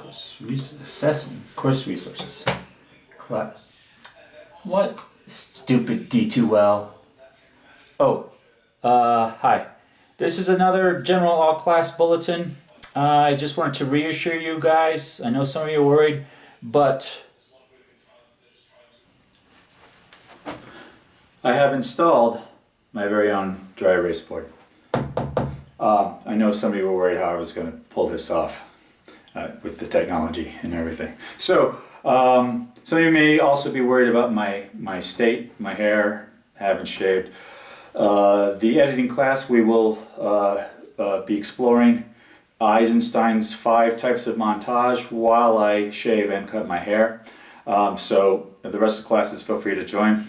Assessment, course resources. What? Stupid D2L. Oh, hi. This is another general all-class bulletin. I just wanted to reassure you guys. I know some of you are worried, but I have installed my very own dry erase board. I know some of you were worried how I was going to pull this off with the technology and everything. So, some of you may also be worried about my state, my hair. I haven't shaved. The editing class, we will be exploring Eisenstein's 5 types of montage while I shave and cut my hair. So the rest of the classes, feel free to join.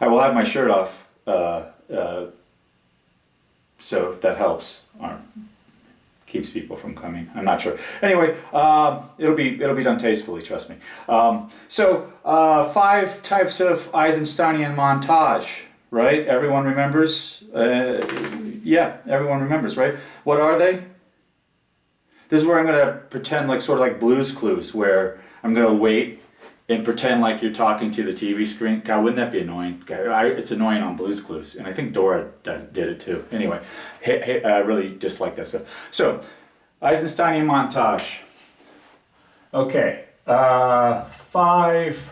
I will have my shirt off, so if that helps or keeps people from coming. I'm not sure. Anyway, it'll be done tastefully, trust me. 5 types of Eisensteinian montage, right? Everyone remembers? Yeah, everyone remembers, right? What are they? This is where I'm going to pretend like sort of like Blue's Clues, where I'm going to wait and pretend like you're talking to the TV screen. God, wouldn't that be annoying? It's annoying on Blue's Clues, and I think Dora did it too. Anyway, I really dislike that stuff. So, Eisensteinian montage. Okay, 5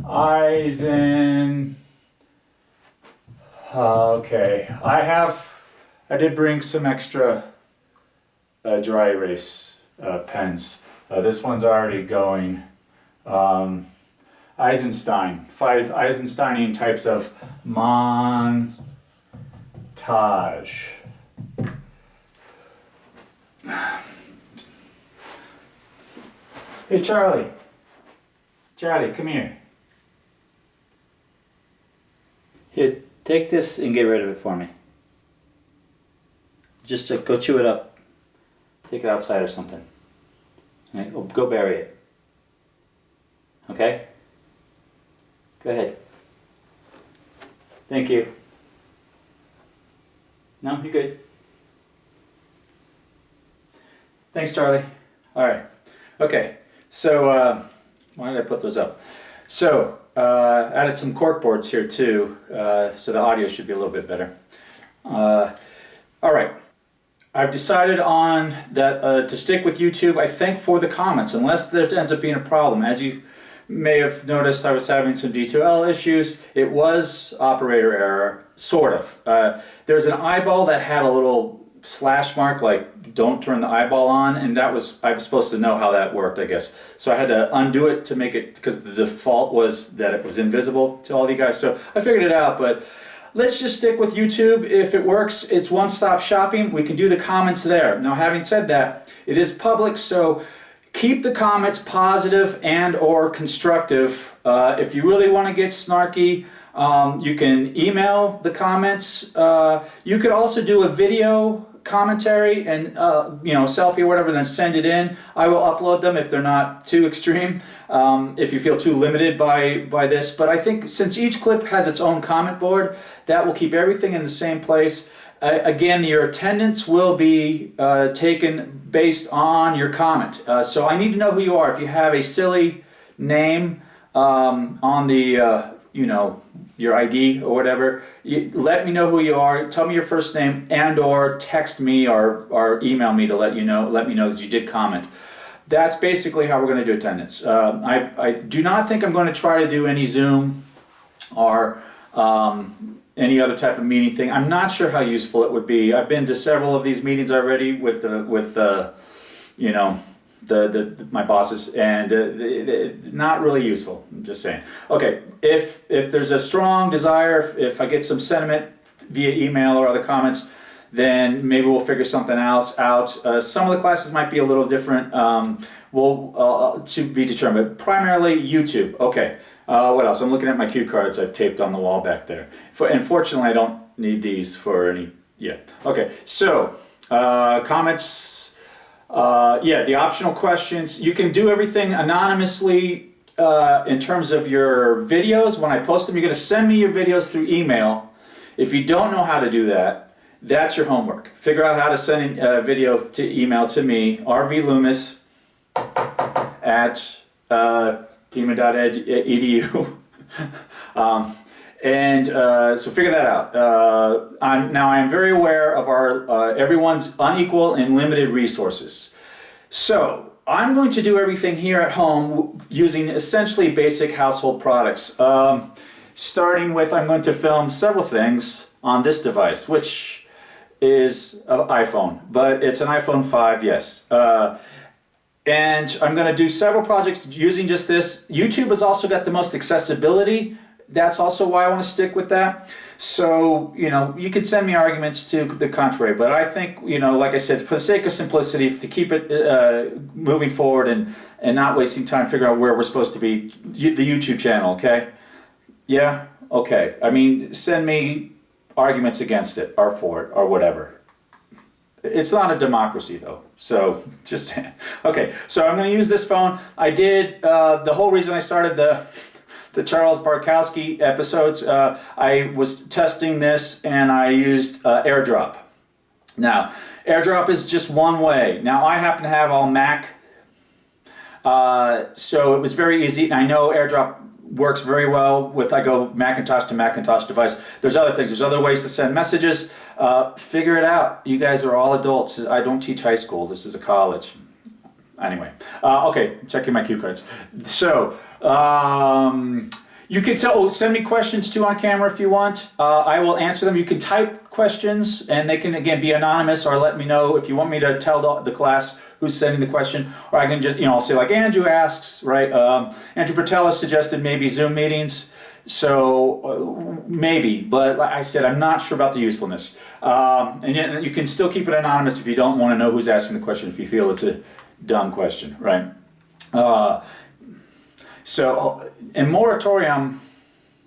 Eisen. Okay, I did bring some extra dry erase pens. This one's already going. Eisenstein, 5 Eisensteinian types of montage. Hey Charlie, come here. Here, take this and get rid of it for me. Just go chew it up. Take it outside or something. Okay? Go bury it. Okay? Go ahead. Thank you. No, you're good. Thanks, Charlie. All right. Okay. So, why did I put those up? So, added some cork boards here too, so the audio should be a little bit better. All right. I've decided on that to stick with YouTube, I think, for the comments, unless there ends up being a problem. As you may have noticed, I was having some D2L issues. It was operator error, sort of. There's an eyeball that had a little slash mark, like don't turn the eyeball on, and I was supposed to know how that worked, I guess. So I had to undo it to make it, because the default was that it was invisible to all you guys. So I figured it out, but let's just stick with YouTube. If it works, it's one-stop shopping. We can do the comments there. Now, having said that, it is public, so keep the comments positive and or constructive. If you really want to get snarky, you can email the comments. You could also do a video commentary and selfie or whatever, then send it in. I will upload them if they're not too extreme, if you feel too limited by this. But I think since each clip has its own comment board, that will keep everything in the same place. Again, your attendance will be taken based on your comment. So I need to know who you are. If you have a silly name on the, your ID or whatever, let me know who you are. Tell me your first name and or text me or email me to let me know that you did comment. That's basically how we're going to do attendance. I do not think I'm going to try to do any Zoom or any other type of meeting thing. I'm not sure how useful it would be. I've been to several of these meetings already with my bosses, and not really useful. I'm just saying. Okay, if there's a strong desire, if I get some sentiment via email or other comments, then maybe we'll figure something else out. Some of the classes might be a little different. To be determined. But primarily YouTube. Okay. What else? I'm looking at my cue cards I've taped on the wall back there. Unfortunately, I don't need these for any. Yeah. Okay. So comments. The optional questions. You can do everything anonymously in terms of your videos. When I post them, you're going to send me your videos through email. If you don't know how to do that, that's your homework. Figure out how to send a video to email to me, RV Loomis, at pima.edu. So figure that out. Now I am very aware of our everyone's unequal and limited resources. So I'm going to do everything here at home using essentially basic household products. Starting with, I'm going to film several things on this device, which is an iPhone, but it's an iPhone 5, yes. And I'm going to do several projects using just this. YouTube has also got the most accessibility. That's also why I want to stick with that. So, you know, you can send me arguments to the contrary, but I think, you know, like I said, for the sake of simplicity, to keep it moving forward and not wasting time figuring out where we're supposed to be, the YouTube channel, okay? Yeah? Okay. I mean, send me arguments against it or for it or whatever. It's not a democracy, though, so just saying. Okay, so I'm going to use this phone. I did, the whole reason I started the Charles Barkowski episodes, I was testing this and I used AirDrop. Now, AirDrop is just one way. Now, I happen to have all Mac, so it was very easy, and I know AirDrop works very well with, I go Macintosh to Macintosh device. There's other things, there's other ways to send messages. Figure it out. You guys are all adults. I don't teach high school, this is a college. Anyway, okay, checking my cue cards. So, you can send me questions too on camera if you want. I will answer them. You can type questions and they can, again, be anonymous, or let me know if you want me to tell the class who's sending the question, or I can just, you know, I'll say like Andrew asks, right? Andrew Patella suggested maybe Zoom meetings. So maybe, but like I said, I'm not sure about the usefulness. And yet you can still keep it anonymous if you don't want to know who's asking the question, if you feel it's a dumb question, right? So, a moratorium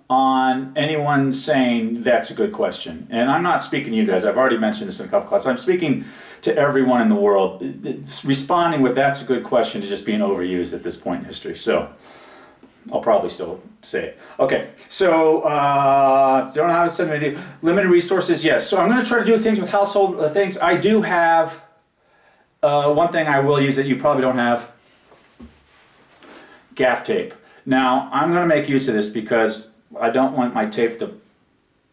on anyone saying that's a good question. And I'm not speaking to you guys. I've already mentioned this in a couple classes. I'm speaking to everyone in the world. It's responding with that's a good question to just being overused at this point in history. So, I'll probably still say it. Okay, so don't know how to send a video. Limited resources, yes. So I'm going to try to do things with household things. I do have one thing I will use that you probably don't have. Gaff tape. Now, I'm going to make use of this because I don't want my tape to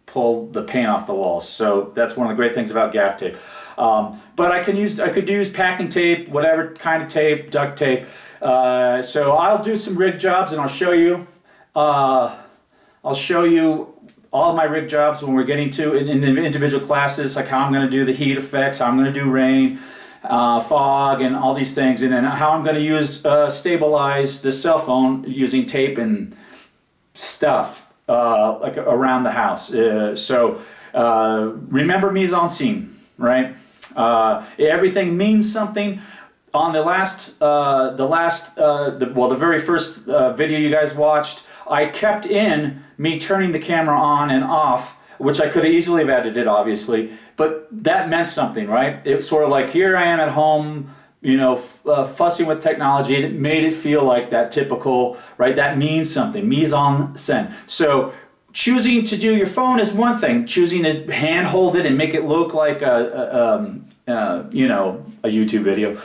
pull the paint off the walls. So that's one of the great things about gaff tape. But I could use packing tape, whatever kind of tape, duct tape. So I'll do some rig jobs and I'll show you. I'll show you all of my rig jobs when we're getting to in the individual classes, like how I'm going to do the heat effects, how I'm going to do rain, fog, and all these things, and then how I'm going to use stabilize the cell phone using tape and stuff like around the house. Remember mise-en-scene, right? Everything means something. On the very first video you guys watched, I kept in me turning the camera on and off, which I could have easily have edited, obviously, but that meant something, right? It was sort of like, here I am at home, you know, fussing with technology, and it made it feel like that typical, right? That means something, mise-en-scène. So choosing to do your phone is one thing. Choosing to hand-hold it and make it look like you know, a YouTube video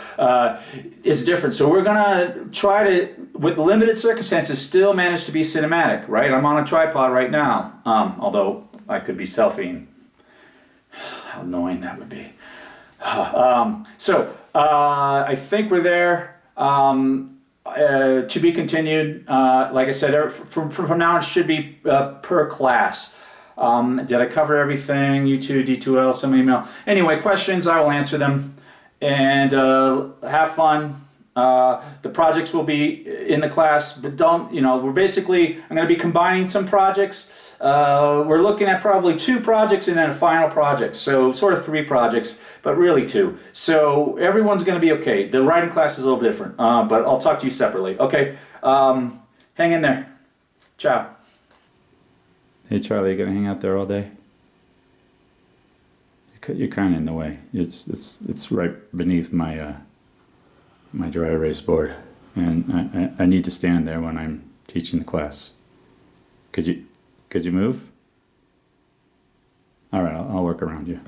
is different. So we're gonna try to, with limited circumstances, still manage to be cinematic, right? I'm on a tripod right now, although I could be selfieing. How annoying that would be. I think we're there. To be continued. Like I said, from now on it should be per class. Did I cover everything? U2, D2L, some email. Anyway, questions, I will answer them. And have fun. The projects will be in the class, but don't, you know, I'm going to be combining some projects. We're looking at probably 2 projects and then a final project. So sort of 3 projects, but really 2. So everyone's going to be okay. The writing class is a little different, but I'll talk to you separately. Okay, hang in there. Ciao. Hey Charlie, you gonna hang out there all day? You're kind of in the way. It's right beneath my my dry erase board, and I need to stand there when I'm teaching the class. Could you move? All right, I'll work around you.